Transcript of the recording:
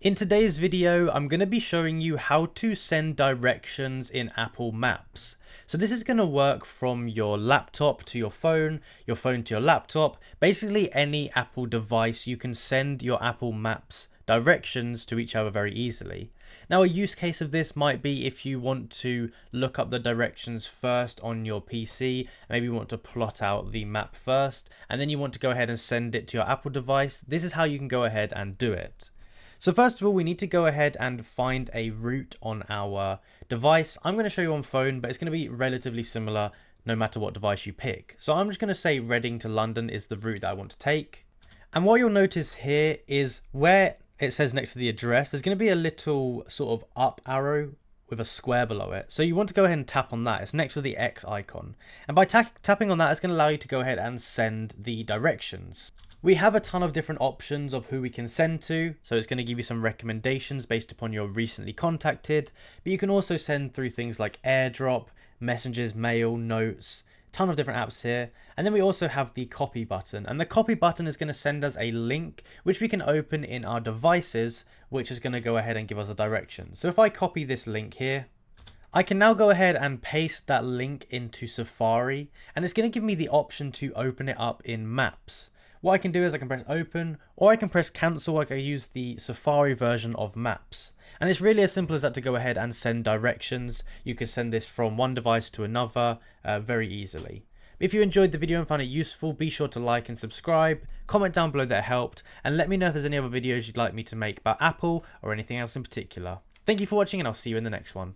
In today's video, I'm going to be showing you how to send directions in Apple Maps. So this is going to work from your laptop to your phone to your laptop, basically any Apple device. You can send your Apple Maps directions to each other very easily. Now, a use case of this might be if you want to look up the directions first on your PC, maybe you want to plot out the map first, and then you want to go ahead and send it to your Apple device. This is how you can go ahead and do it. So first of all, we need to go ahead and find a route on our device. I'm going to show you on phone, but it's going to be relatively similar no matter what device you pick. So I'm just going to say Reading to London is the route that I want to take. And what you'll notice here is where it says next to the address, there's going to be a little sort of up arrow with a square below it. So you want to go ahead and tap on that. It's next to the X icon. And by tapping on that, it's going to allow you to go ahead and send the directions. We have a ton of different options of who we can send to, so it's going to give you some recommendations based upon your recently contacted, but you can also send through things like AirDrop, Messages, Mail, Notes, ton of different apps here. And then we also have the copy button, and the copy button is going to send us a link which we can open in our devices, which is going to go ahead and give us a direction. So if I copy this link here, I can now go ahead and paste that link into Safari, and it's going to give me the option to open it up in Maps. What I can do is I can press open, or I can press cancel, like I use the Safari version of Maps. And it's really as simple as that to go ahead and send directions. You can send this from one device to another very easily. If you enjoyed the video and found it useful, be sure to like and subscribe, comment down below that it helped, and let me know if there's any other videos you'd like me to make about Apple or anything else in particular. Thank you for watching, and I'll see you in the next one.